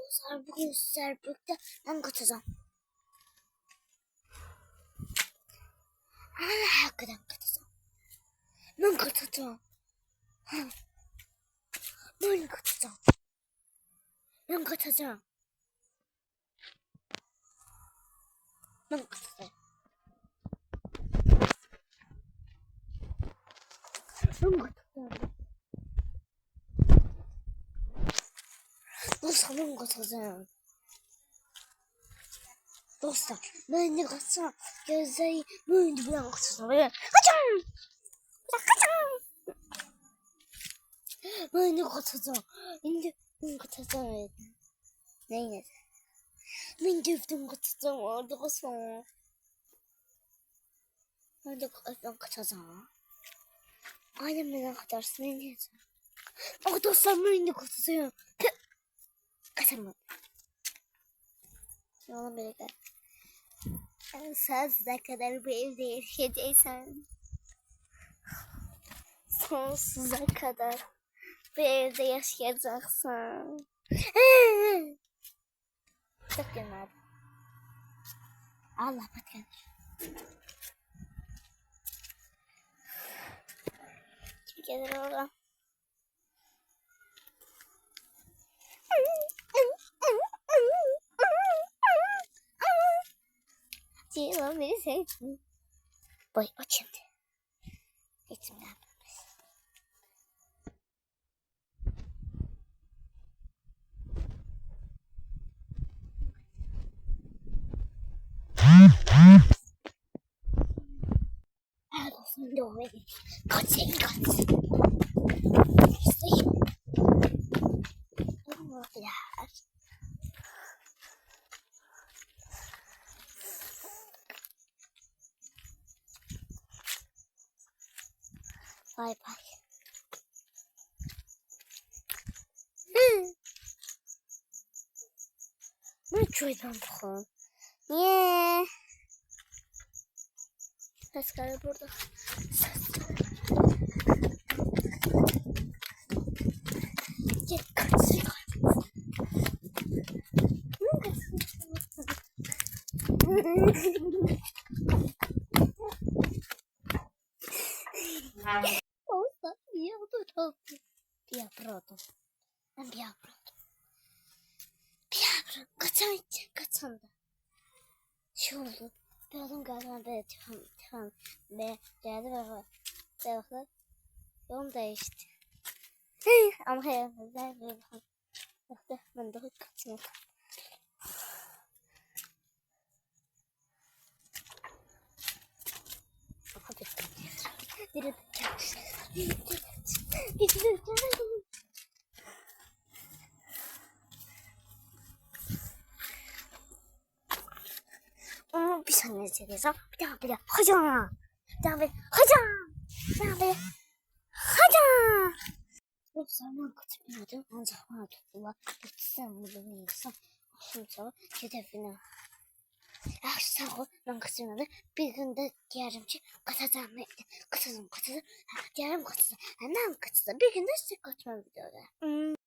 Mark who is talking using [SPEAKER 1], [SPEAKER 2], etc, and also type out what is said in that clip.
[SPEAKER 1] dostlar, bugün sizlerle birlikte ben katacağım. Hakikaten katacağım. Ben katacağım. Ben katacağım. Ben katacağım. Ben katacağım. Ben katacağım. Dostlar, ben katacağım. Dostlar, ben de katacağım. Gözleri böyle bir an katacağım. Kaçam! Kaçam! Ben de katacağım. Ben katacağım. Neyse. Ben deftim katacağım orada katacağım. Ben de katacağım. Aynen bana katarsın. Ne diyeceğim? O dostlar ben de katacağım. Kaçamadım. Yola birlikte. Sonsuza kadar bu evde yaşayacaksan. Sonsuza kadar bu evde yaşayacaksın. Çok günler. Allah patkanır. Kim gelir oradan? Ceylan beni sevdi. Boy o şimdi. Geçim ne yapalım? Olsun doğru. Kaçayım kaç. İşte. Ya. Bay bay. Ne çocuğum bu? Niye? Ses geldi burada. Ses. Gel kaçıyor. Olsa niye oldu? Piyaprotum. Ben piyaprotum. Piyapro. Kaçan da. Şey oldu. Bir adam galiba böyle tıkan. Ve geldi ve yolum değişti. Ama hayatımda böyle baktı. Ben de kaçmadım. Biri bir saniye çekeceğim. Bir daha hocam. Hocam. Bu zaman kaçırmadım. Ancak bana tuttular. Sen bunu bilmiyorsan. Şimdi sonra hedefine. Sağ ol. Ben kaçırmadım. Bir günde diyelim ki katacağım. Katacağım. Diyelim katacağım. Hemen katacağım. Bir günde size kaçmam videoda.